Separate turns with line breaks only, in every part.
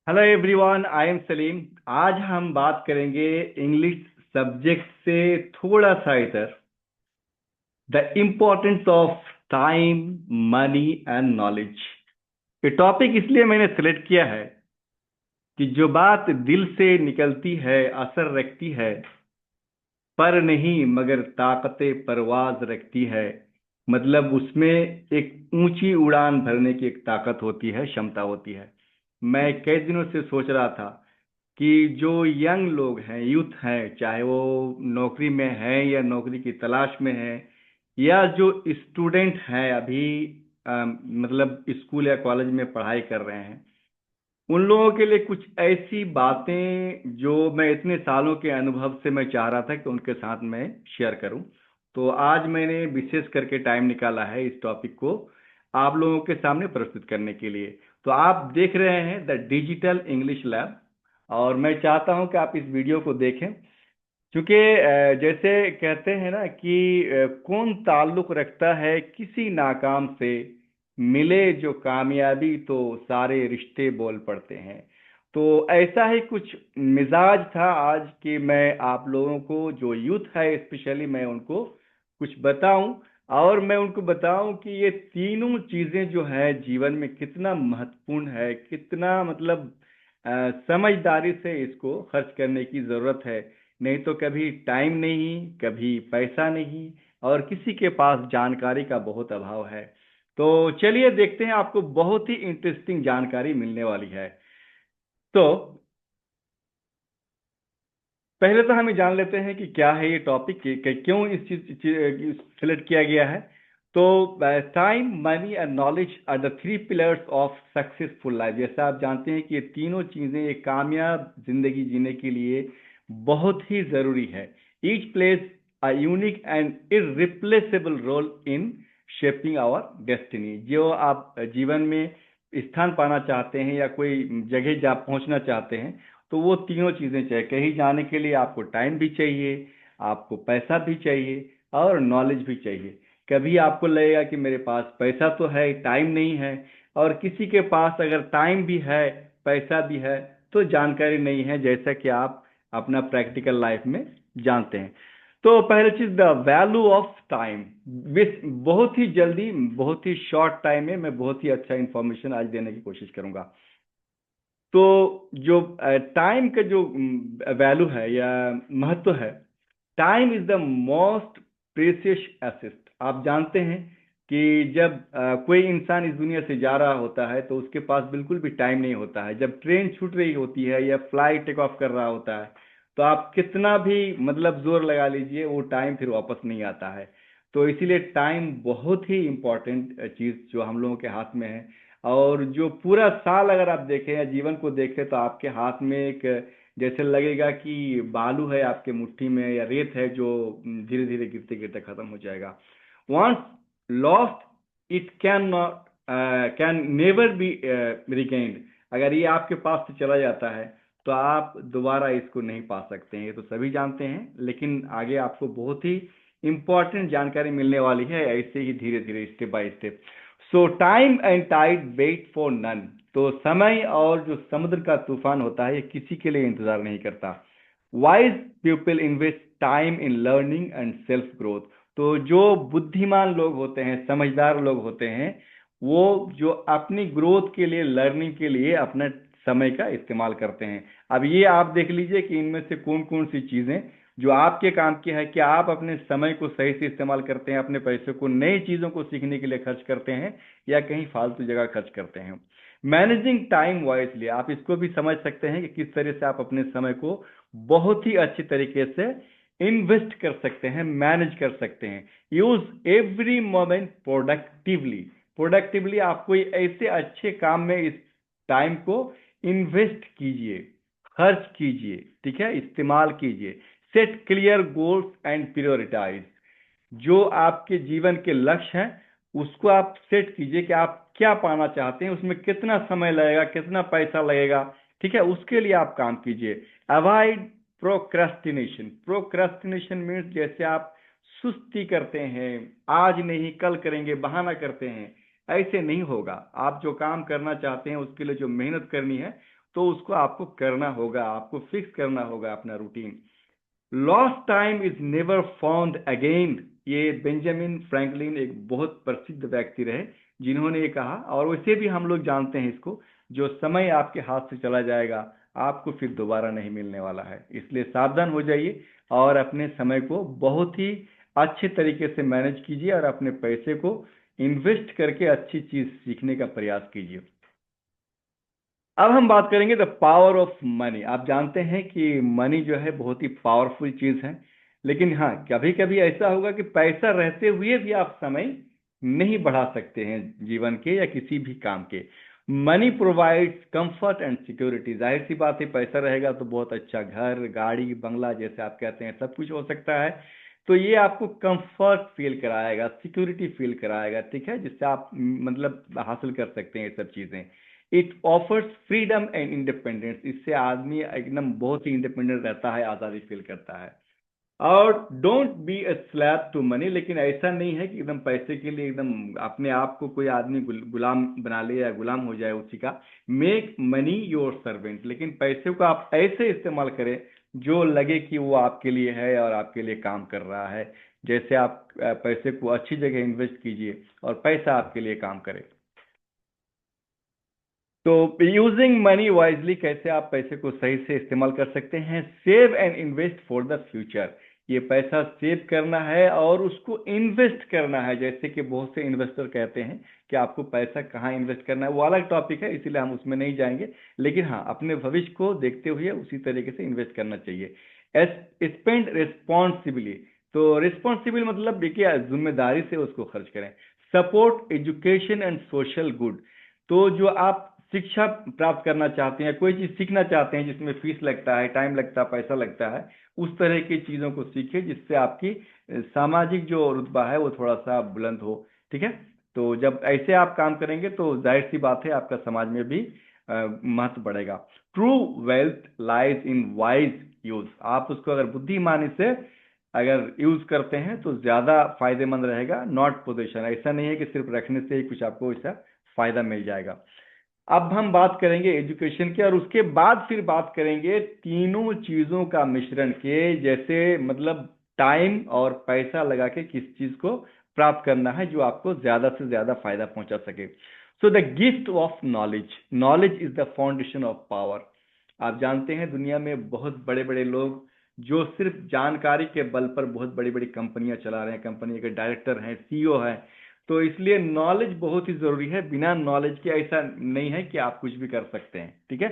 Hello everyone, I am Salim. आज हम बात करेंगे इंग्लिश सब्जेक्ट से थोड़ा सा इधर, the importance of time, money and knowledge. ये टॉपिक इसलिए मैंने सेलेक्ट किया है कि जो बात दिल से निकलती है, असर रखती है, पर नहीं मगर ताकते परवाज रखती है। मतलब उसमें एक ऊंची उड़ान भरने की एक ताकत होती है, क्षमता होती है। मैं कई दिनों से सोच रहा था कि जो यंग लोग हैं, यूथ हैं, चाहे वो नौकरी में हैं या नौकरी की तलाश में हैं, या जो स्टूडेंट हैं अभी मतलब स्कूल या कॉलेज में पढ़ाई कर रहे हैं, उन लोगों के लिए कुछ ऐसी बातें जो मैं इतने सालों के अनुभव से मैं चाह रहा था कि उनके साथ मैं शेयर करूं। तो आज मैंने विशेष करके टाइम निकाला है इस टॉपिक को आप लोगों के सामने प्रस्तुत करने के लिए। तो आप देख रहे हैं द डिजिटल इंग्लिश लैब, और मैं चाहता हूं कि आप इस वीडियो को देखें, क्योंकि जैसे कहते हैं ना कि कौन ताल्लुक रखता है किसी नाकाम से, मिले जो कामयाबी तो सारे रिश्ते बोल पड़ते हैं। तो ऐसा ही कुछ मिजाज था आज कि मैं आप लोगों को, जो यूथ है स्पेशली, मैं उनको कुछ बताऊं, और मैं उनको बताऊं कि ये तीनों चीजें जो है जीवन में कितना महत्वपूर्ण है, कितना मतलब समझदारी से इसको खर्च करने की जरूरत है। नहीं तो कभी टाइम नहीं, कभी पैसा नहीं, और किसी के पास जानकारी का बहुत अभाव है। तो चलिए देखते हैं, आपको बहुत ही इंटरेस्टिंग जानकारी मिलने वाली है। तो पहले तो हम ये जान लेते हैं कि क्या है ये टॉपिक, क्यों इस चीज सिलेक्ट किया गया है। तो time, money and knowledge are the three pillars of successful life. जैसा आप जानते हैं कि ये तीनों चीजें एक कामयाब जिंदगी जीने के लिए बहुत ही जरूरी है। Each plays a unique and irreplaceable role in shaping our destiny. जो आप जीवन में स्थान पाना चाहते हैं या कोई जगह जा पहुंचना चाहते हैं, तो वो तीनों चीजें चाहिए। कहीं जाने के लिए आपको टाइम भी चाहिए, आपको पैसा भी चाहिए, और नॉलेज भी चाहिए। कभी आपको लगेगा कि मेरे पास पैसा तो है, टाइम नहीं है, और किसी के पास अगर टाइम भी है, पैसा भी है, तो जानकारी नहीं है, जैसा कि आप अपना प्रैक्टिकल लाइफ में जानते हैं। तो पहली चीज, द वैल्यू ऑफ टाइम। बहुत ही जल्दी, बहुत ही शॉर्ट टाइम में मैं बहुत ही अच्छा इंफॉर्मेशन आज देने की कोशिश करूंगा। तो जो टाइम का जो वैल्यू है या महत्व है, time is the most precious asset. आप जानते हैं कि जब कोई इंसान इस दुनिया से जा रहा होता है तो उसके पास बिल्कुल भी टाइम नहीं होता है। जब ट्रेन छूट रही होती है या फ्लाइट टेक ऑफ कर रहा होता है, तो आप कितना भी मतलब जोर लगा लीजिए, वो टाइम फिर वापस नहीं आता है। तो इसीलिए टाइम बहुत ही इंपॉर्टेंट चीज जो हम लोगों के हाथ में है। और जो पूरा साल अगर आप देखें या जीवन को देखें, तो आपके हाथ में एक, जैसे लगेगा कि बालू है आपके मुट्ठी में, या रेत है जो धीरे धीरे गिरते गिरते खत्म हो जाएगा। Once lost it can never be regained. अगर ये आपके पास से चला जाता है तो आप दोबारा इसको नहीं पा सकते हैं। ये तो सभी जानते हैं, लेकिन आगे आपको बहुत ही इंपॉर्टेंट जानकारी मिलने वाली है, ऐसे ही धीरे धीरे step by step. So time and tide wait for none. तो समय और जो समुद्र का तूफान होता है, ये किसी के लिए इंतजार नहीं करता। Wise people invest time in learning and self growth. तो जो बुद्धिमान लोग होते हैं, समझदार लोग होते हैं, वो जो अपनी ग्रोथ के लिए, लर्निंग के लिए अपना समय का इस्तेमाल करते हैं। अब ये आप देख लीजिए कि इनमें से कौन कौन सी चीजें जो आपके काम की है, कि आप अपने समय को सही से इस्तेमाल करते हैं, अपने पैसे को नई चीजों को सीखने के लिए खर्च करते हैं, या कहीं फालतू जगह खर्च करते हैं। मैनेजिंग टाइम वाइजली, आप इसको भी समझ सकते हैं कि किस तरह से आप अपने समय को बहुत ही अच्छी तरीके से इन्वेस्ट कर सकते हैं, मैनेज कर सकते हैं। Use every moment productively. Productively आप कोई ऐसे अच्छे काम में इस टाइम को इन्वेस्ट कीजिए, खर्च कीजिए, ठीक है, इस्तेमाल कीजिए। Set clear goals and prioritise. जो आपके जीवन के लक्ष्य हैं, उसको आप सेट कीजिए कि आप क्या पाना चाहते हैं, उसमें कितना समय लगेगा, कितना पैसा लगेगा, ठीक है, उसके लिए आप काम कीजिए। Avoid procrastination. प्रोक्रेस्टिनेशन मीन्स जैसे आप सुस्ती करते हैं, आज नहीं कल करेंगे, बहाना करते हैं, ऐसे नहीं होगा। आप जो काम करना चाहते हैं उसके लिए जो मेहनत करनी है, तो उसको आपको करना होगा, आपको फिक्स करना होगा अपना routine. Lost time is never found again, ये बेंजामिन फ्रैंकलिन एक बहुत प्रसिद्ध व्यक्ति रहे जिन्होंने ये कहा, और वैसे भी हम लोग जानते हैं इसको, जो समय आपके हाथ से चला जाएगा आपको फिर दोबारा नहीं मिलने वाला है। इसलिए सावधान हो जाइए और अपने समय को बहुत ही अच्छे तरीके से मैनेज कीजिए और अपने पैसे को इन्वेस्ट करके अच्छी चीज सीखने का प्रयास कीजिए। अब हम बात करेंगे द पावर ऑफ मनी। आप जानते हैं कि मनी जो है बहुत ही पावरफुल चीज है, लेकिन हाँ कभी कभी ऐसा होगा कि पैसा रहते हुए भी आप समय नहीं बढ़ा सकते हैं जीवन के या किसी भी काम के। Money provides comfort and security. जाहिर सी बात है, पैसा रहेगा तो बहुत अच्छा घर, गाड़ी, बंगला जैसे आप कहते हैं सब कुछ हो सकता है। तो ये आपको कंफर्ट फील कराएगा, सिक्योरिटी फील कराएगा, ठीक है, जिससे आप मतलब हासिल कर सकते हैं ये सब चीजें। It offers freedom and independence. इससे आदमी एकदम बहुत ही इंडिपेंडेंट रहता है, आज़ादी फील करता है। और don't be a slave to money. लेकिन ऐसा नहीं है कि एकदम पैसे के लिए एकदम अपने आप को कोई आदमी गुलाम बना ले या गुलाम हो जाए उसी का। Make money your servant. लेकिन पैसे को आप ऐसे इस्तेमाल करें जो लगे कि वो आपके लिए है और आपके लिए काम कर रहा है। जैसे आप पैसे को अच्छी जगह इन्वेस्ट कीजिए और पैसा आपके लिए काम करे। तो यूजिंग मनी वाइजली, कैसे आप पैसे को सही से इस्तेमाल कर सकते हैं। Save and invest for the future. ये पैसा सेव करना है और उसको इन्वेस्ट करना है। जैसे कि बहुत से इन्वेस्टर कहते हैं कि आपको पैसा कहाँ इन्वेस्ट करना है, वो अलग टॉपिक है, इसीलिए हम उसमें नहीं जाएंगे। लेकिन हाँ, अपने भविष्य को देखते हुए उसी तरीके से इन्वेस्ट करना चाहिए। Spend responsibly. तो रिस्पॉन्सिबल मतलब देखिए जिम्मेदारी से उसको खर्च करें। Support education and social good. तो जो आप शिक्षा प्राप्त करना चाहते हैं, कोई चीज सीखना चाहते हैं जिसमें फीस लगता है, टाइम लगता है, पैसा लगता है, उस तरह की चीजों को सीखिए जिससे आपकी सामाजिक जो रुतबा है वो थोड़ा सा बुलंद हो, ठीक है। तो जब ऐसे आप काम करेंगे तो जाहिर सी बात है आपका समाज में भी महत्व बढ़ेगा। True wealth lies in wise use. आप उसको अगर बुद्धिमानी से अगर यूज करते हैं तो ज्यादा फायदेमंद रहेगा, नॉट पोजीशन। ऐसा नहीं है कि सिर्फ रखने से ही कुछ आपको ऐसा फायदा मिल जाएगा। अब हम बात करेंगे एजुकेशन के, और उसके बाद फिर बात करेंगे तीनों चीजों का मिश्रण के, जैसे मतलब टाइम और पैसा लगा के किस चीज को प्राप्त करना है जो आपको ज्यादा से ज्यादा फायदा पहुंचा सके। So the gift of knowledge. Knowledge is the foundation of power. आप जानते हैं दुनिया में बहुत बड़े बड़े लोग जो सिर्फ जानकारी के बल पर बहुत बड़ी बड़ी कंपनियां चला रहे हैं, कंपनी के डायरेक्टर हैं, सीईओ हैं। तो इसलिए नॉलेज बहुत ही जरूरी है। बिना नॉलेज के ऐसा नहीं है कि आप कुछ भी कर सकते हैं, ठीक है।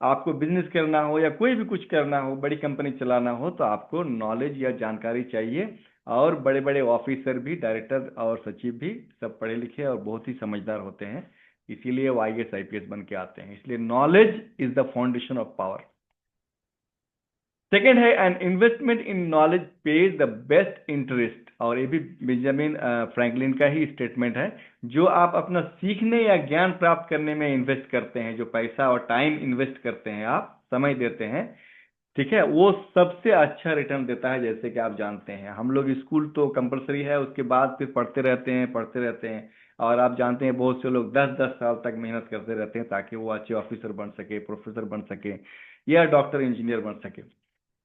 आपको बिजनेस करना हो या कोई भी कुछ करना हो, बड़ी कंपनी चलाना हो, तो आपको नॉलेज या जानकारी चाहिए। और बड़े बड़े ऑफिसर भी, डायरेक्टर और सचिव भी सब पढ़े लिखे और बहुत ही समझदार होते हैं, इसीलिए वो आईएएस आईपीएस बन के आते हैं। इसलिए knowledge is the foundation of power. Second है an investment in knowledge pays the best interest. और ये भी बेंजामिन फ्रैंकलिन का ही स्टेटमेंट है। जो आप अपना सीखने या ज्ञान प्राप्त करने में इन्वेस्ट करते हैं, जो पैसा और टाइम इन्वेस्ट करते हैं, आप समय देते हैं, ठीक है, वो सबसे अच्छा रिटर्न देता है। जैसे कि आप जानते हैं हम लोग स्कूल तो कंपलसरी है, उसके बाद फिर पढ़ते रहते हैं, पढ़ते रहते हैं। और आप जानते हैं बहुत से लोग 10-10 साल तक मेहनत करते रहते हैं ताकि वो अच्छे ऑफिसर बन सके, प्रोफेसर बन सके या डॉक्टर इंजीनियर बन सके।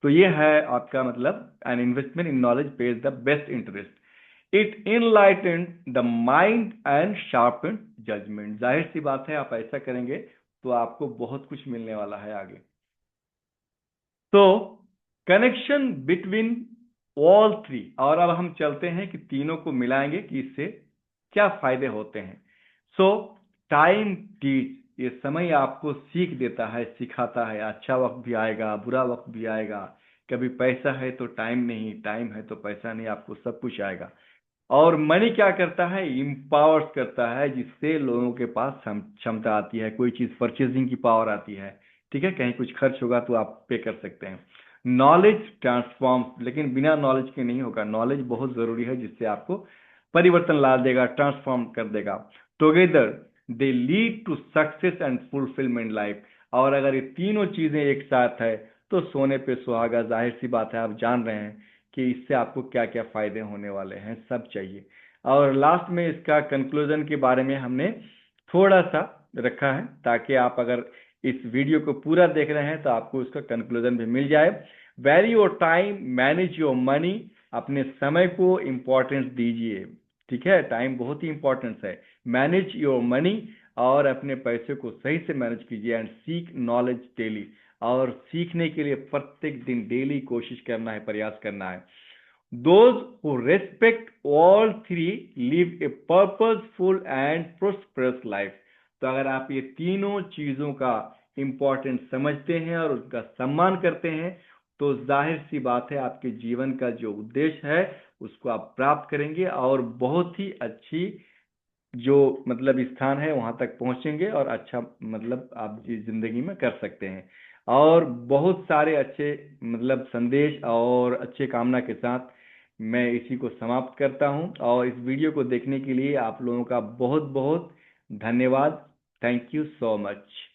तो ये है आपका मतलब an investment in knowledge pays the best interest. It enlighten the mind and sharpen judgement. जाहिर सी बात है आप ऐसा करेंगे तो आपको बहुत कुछ मिलने वाला है आगे। तो कनेक्शन बिटवीन ऑल थ्री। और अब हम चलते हैं कि तीनों को मिलाएंगे कि इससे क्या फायदे होते हैं। सो टाइम टीच। ये समय आपको सीख देता है, सिखाता है। अच्छा वक्त भी आएगा, बुरा वक्त भी आएगा। कभी पैसा है तो टाइम नहीं, टाइम है तो पैसा नहीं, आपको सब कुछ आएगा। और मनी क्या करता है, इंपावर्स करता है, जिससे लोगों के पास क्षमता आती है, कोई चीज परचेजिंग की पावर आती है, ठीक है, कहीं कुछ खर्च होगा तो आप पे कर सकते हैं। Knowledge transform. लेकिन बिना नॉलेज के नहीं होगा, नॉलेज बहुत जरूरी है जिससे आपको परिवर्तन ला देगा, ट्रांसफॉर्म कर देगा। Together they lead to success and fulfilment life. और अगर ये तीनों चीजें एक साथ है तो सोने पे सुहागा। जाहिर सी बात है आप जान रहे हैं कि इससे आपको क्या क्या फायदे होने वाले हैं, सब चाहिए। और लास्ट में इसका कंक्लूजन के बारे में हमने थोड़ा सा रखा है ताकि आप अगर इस वीडियो को पूरा देख रहे हैं तो आपको उसका कंक्लूजन भी मिल जाए। Value your time, manage your money, अपने समय को इम्पोर्टेंस दीजिए, ठीक है, टाइम बहुत ही इंपॉर्टेंस है। मैनेज योर मनी, और अपने पैसे को सही से मैनेज कीजिए। एंड सीक नॉलेज डेली, और सीखने के लिए प्रत्येक दिन डेली कोशिश करना है, प्रयास करना है। Those who respect all three live a purposeful and prosperous life. तो अगर आप ये तीनों चीजों का इम्पोर्टेंस समझते हैं और उसका सम्मान करते हैं तो जाहिर सी बात है आपके जीवन का जो उद्देश्य है उसको आप प्राप्त करेंगे और बहुत ही अच्छी जो मतलब स्थान है वहां तक पहुंचेंगे और अच्छा मतलब आप जिंदगी में कर सकते हैं। और बहुत सारे अच्छे मतलब संदेश और अच्छे कामना के साथ मैं इसी को समाप्त करता हूं, और इस वीडियो को देखने के लिए आप लोगों का बहुत बहुत धन्यवाद। Thank you so much.